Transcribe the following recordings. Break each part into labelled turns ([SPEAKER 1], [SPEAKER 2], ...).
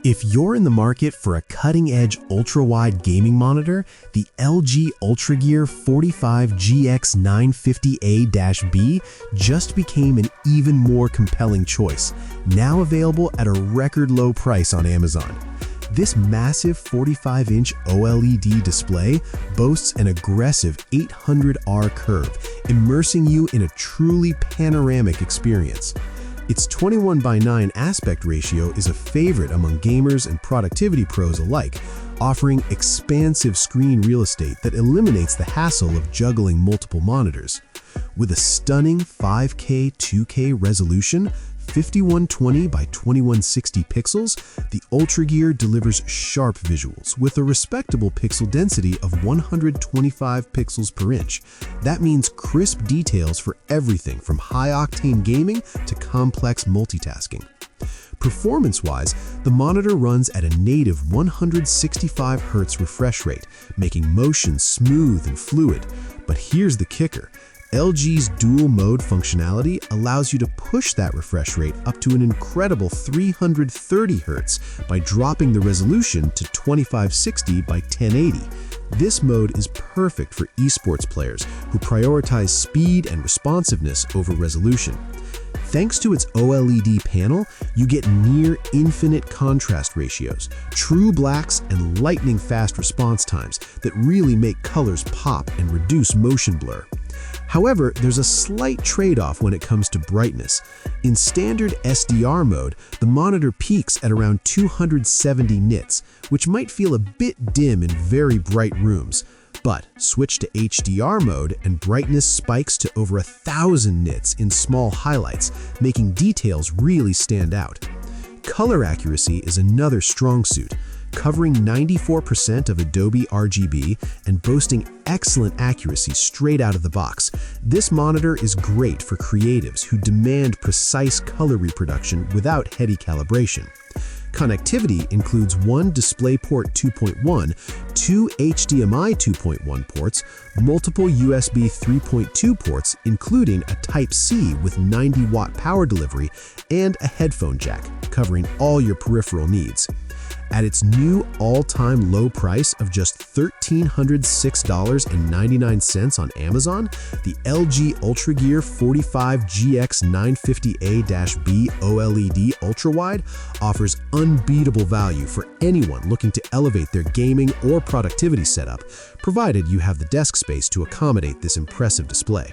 [SPEAKER 1] If you're in the market for a cutting-edge ultra-wide gaming monitor, the LG UltraGear 45GX950A-B just became an even more compelling choice, now available at a record low price on Amazon. This massive 45-inch OLED display boasts an aggressive 800R curve, immersing you in a truly panoramic experience. Its 21:9 aspect ratio is a favorite among gamers and productivity pros alike, offering expansive screen real estate that eliminates the hassle of juggling multiple monitors. With a stunning 5K 2K resolution, 5120 by 2160 pixels, the UltraGear delivers sharp visuals with a respectable pixel density of 125 pixels per inch. That means crisp details for everything from high-octane gaming to complex multitasking. Performance-wise, the monitor runs at a native 165Hz refresh rate, making motion smooth and fluid. But here's the kicker. LG's dual mode functionality allows you to push that refresh rate up to an incredible 330 Hz by dropping the resolution to 2560 by 1080. This mode is perfect for esports players who prioritize speed and responsiveness over resolution. Thanks to its OLED panel, you get near infinite contrast ratios, true blacks, and lightning-fast response times that really make colors pop and reduce motion blur. However, there's a slight trade-off when it comes to brightness. In standard SDR mode, the monitor peaks at around 270 nits, which might feel a bit dim in very bright rooms. But switch to HDR mode and brightness spikes to over 1000 nits in small highlights, making details really stand out. Color accuracy is another strong suit, covering 94% of AdobeRGB and boasting excellent accuracy straight out of the box. This monitor is great for creatives who demand precise color reproduction without heady calibration. Connectivity includes one DisplayPort 2.1, two HDMI 2.1 ports, multiple USB 3.2 ports, including a Type-C with 90-watt power delivery, and a headphone jack, covering all your peripheral needs. At its new all-time low price of just $1,306.99 on Amazon, the LG UltraGear 45GX950A-B OLED Ultrawide offers unbeatable value for anyone looking to elevate their gaming or productivity setup, provided you have the desk space to accommodate this impressive display.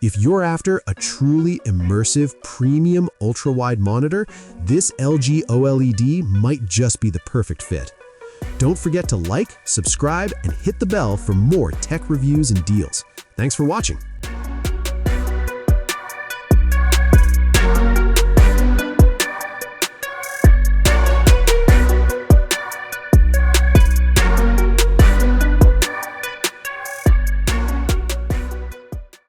[SPEAKER 1] If you're after a truly immersive premium ultra-wide monitor, this LG OLED might just be the perfect fit. Don't forget to like, subscribe, and hit the bell for more tech reviews and deals. Thanks for watching.